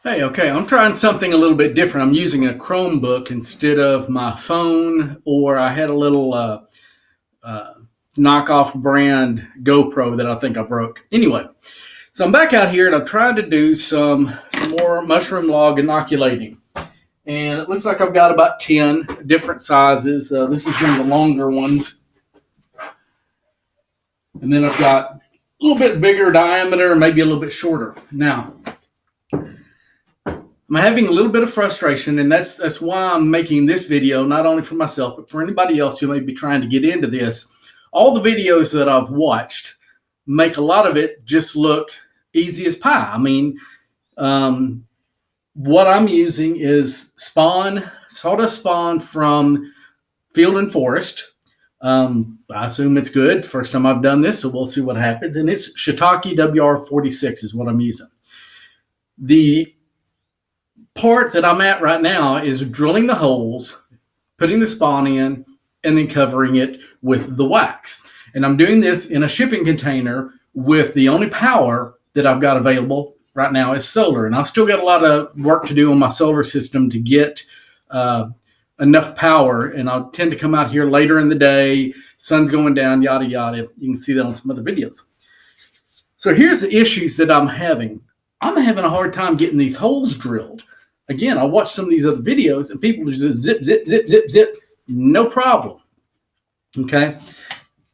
Hey, okay, I'm trying something a little bit different. I'm using a Chromebook instead of my phone, or I had a little uh, knockoff brand GoPro that I think I broke. Anyway, so I'm back out here and I'm trying to do some more mushroom log inoculating. And it looks like I've got about 10 different sizes. This is one of the longer ones. And then I've got a little bit bigger diameter, maybe a little bit shorter. Now, I'm having a little bit of frustration, and that's why I'm making this video, not only for myself, but for anybody else who may be trying to get into this. All the videos that I've watched make a lot of it just look easy as pie. I mean, um, what I'm using is sawdust spawn from Field and Forest. I assume it's good. First time I've done this, so we'll see what happens. And it's Shitake WR46 is what I'm using. The part that I'm at right now is drilling the holes, putting the spawn in, and then covering it with the wax. And I'm doing this in a shipping container with the only power that I've got available right now is solar. And I've still got a lot of work to do on my solar system to get enough power. And I'll tend to come out here later in the day, sun's going down, yada, yada. You can see that on some other videos. So here's the issues that I'm having. I'm having a hard time getting these holes drilled. Again, I watched some of these other videos and people just zip, zip, zip, zip, zip, no problem. Okay.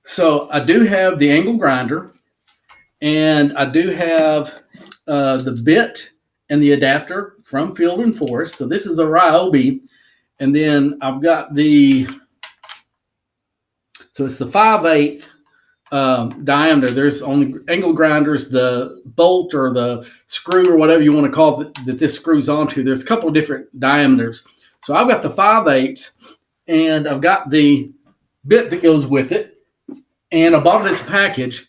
So I do have the angle grinder and I do have the bit and the adapter from Field and Forest. So this is a Ryobi. And then I've got so it's the 5/8 diameter. There's only angle grinders, the bolt or the screw or whatever you want to call it that this screws onto. There's a couple of different diameters. So I've got the 5/8 and I've got the bit that goes with it. And I bought it as a package.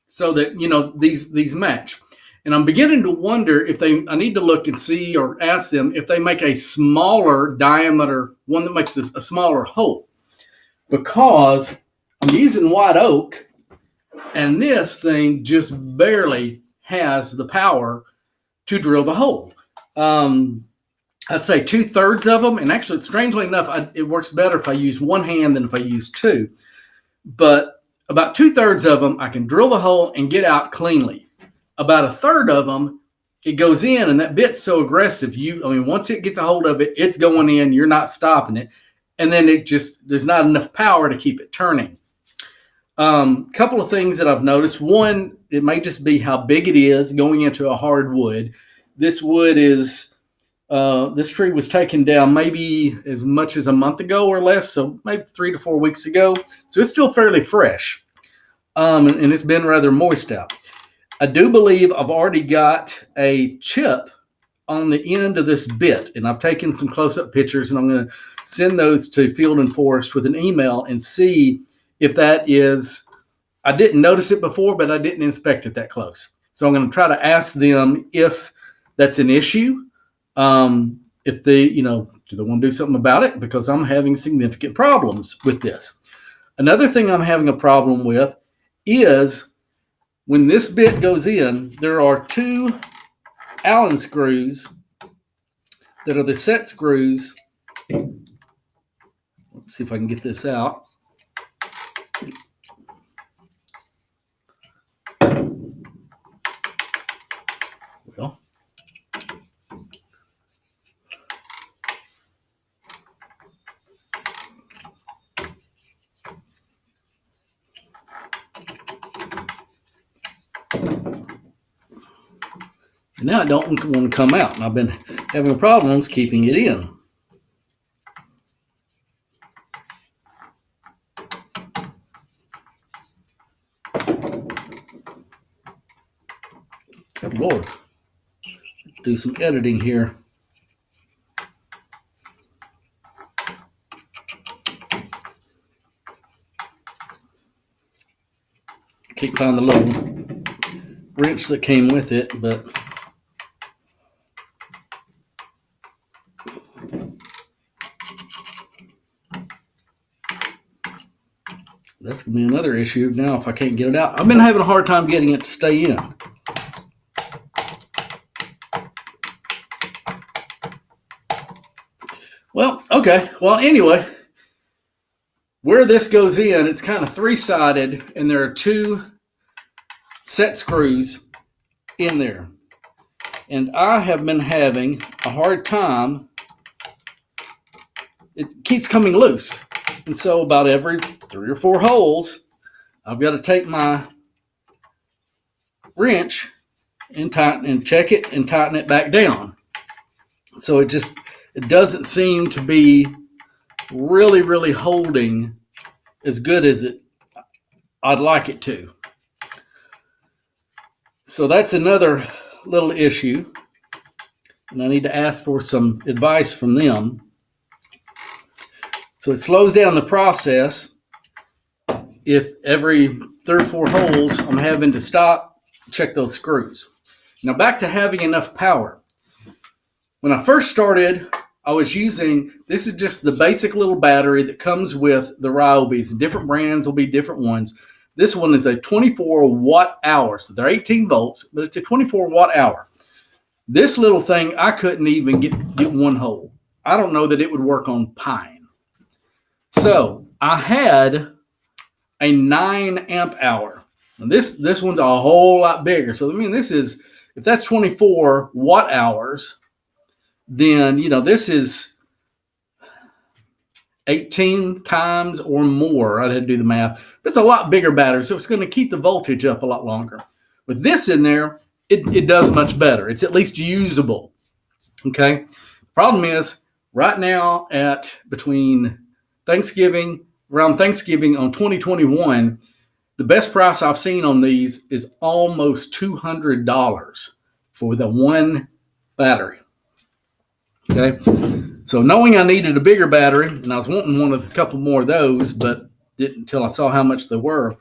So that, these match. And I'm beginning to wonder if I need to look and see or ask them if they make a smaller diameter, one that makes a smaller hole. Because I'm using white oak and this thing just barely has the power to drill the hole. I'd say 2/3 of them, and actually, strangely enough, it works better if I use one hand than if I use two. But about 2/3 of them, I can drill the hole and get out cleanly. About 1/3 of them, it goes in, and that bit's so aggressive. Once it gets a hold of it, it's going in. You're not stopping it, and then there's not enough power to keep it turning. Couple of things that I've noticed. One, it may just be how big it is going into a hard wood. This wood is. This tree was taken down maybe as much as a month ago or less, so maybe 3 to 4 weeks ago. So it's still fairly fresh, and it's been rather moist out. I do believe I've already got a chip on the end of this bit, and I've taken some close-up pictures, and I'm going to send those to Field and Forest with an email and see if that is. I didn't notice it before, but I didn't inspect it that close. So I'm going to try to ask them if that's an issue. If they, do they want to do something about it? Because I'm having significant problems with this. Another thing I'm having a problem with is when this bit goes in, there are 2 Allen screws that are the set screws. Let's see if I can get this out. Well, now it don't want to come out, and I've been having problems keeping it in. Good Lord. Do some editing here. Can't find the little wrench that came with it, but that's That's going to be another issue now if I can't get it out. I've been having a hard time getting it to stay in. Well, okay. Well, anyway, where this goes in, it's kind of three-sided, and there are two set screws in there. And I have been having a hard time. It keeps coming loose. And so about every 3 or 4 holes, I've got to take my wrench and tighten and check it and tighten it back down. So it doesn't seem to be really holding as good as I'd like it to. So that's another little issue, and I need to ask for some advice from them. So it slows down the process if every 3 or 4 holes I'm having to stop, check those screws. Now back to having enough power. When I first started, I was using, this is just the basic little battery that comes with the Ryobis. Different brands will be different ones. This one is a 24 watt hour. So they're 18 volts, but it's a 24 watt hour. This little thing, I couldn't even get 1 hole. I don't know that it would work on pine. So I had a 9 amp hour. And this one's a whole lot bigger. So, I mean, this is, if that's 24 watt hours, then, you know, this is 18 times or more. I had to do the math. It's a lot bigger battery, so it's going to keep the voltage up a lot longer. With this in there, it does much better. It's at least usable. Okay? Problem is, right now at between around Thanksgiving on 2021, the best price I've seen on these is almost $200 for the one battery. Okay, so knowing I needed a bigger battery, and I was wanting a couple more of those, but didn't until I saw how much they were.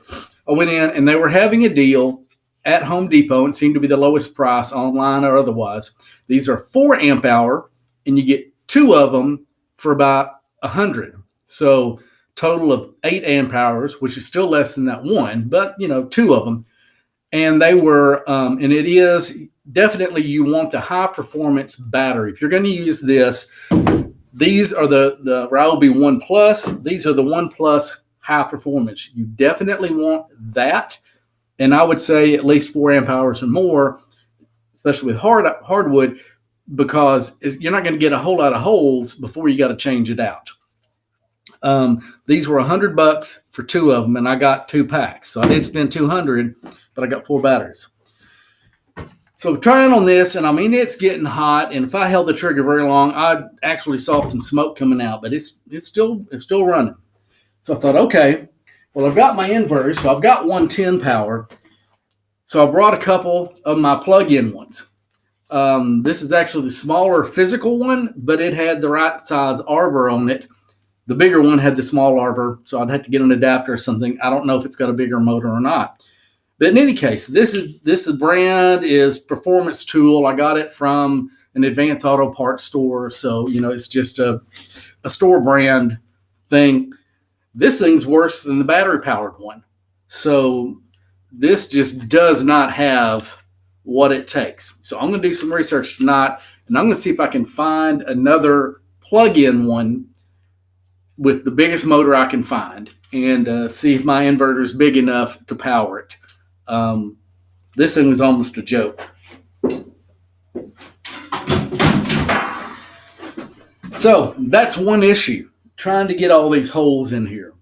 I went in, and they were having a deal at Home Depot, and seemed to be the lowest price online or otherwise. These are 4 amp hour, and you get 2 of them for about $100. So total of 8 amp hours, which is still less than that one, but 2 of them. And they were, and it is definitely, you want the high performance battery. If you're going to use this, these are the Ryobi 1 Plus. These are the 1 Plus high performance. You definitely want that. And I would say at least 4 amp hours or more, especially with hardwood, because you're not going to get a whole lot of holes before you got to change it out. These were $100 for 2 of them, and I got 2 packs. So I did spend $200, but I got 4 batteries. So trying on this, and I mean, it's getting hot, and if I held the trigger very long, I actually saw some smoke coming out, but it's still running. So I thought, okay, well, I've got my inverter, so I've got 110 power. So I brought a couple of my plug-in ones. This is actually the smaller physical one, but it had the right size arbor on it. The bigger one had the small arbor, so I'd have to get an adapter or something. I don't know if it's got a bigger motor or not. But in any case, this brand is Performance Tool. I got it from an Advanced Auto Parts store, so it's just a store brand thing. This thing's worse than the battery powered one. So this just does not have what it takes. So I'm going to do some research tonight, and I'm going to see if I can find another plug-in one with the biggest motor I can find, and see if my inverter is big enough to power it. This thing was almost a joke. So that's one issue, trying to get all these holes in here.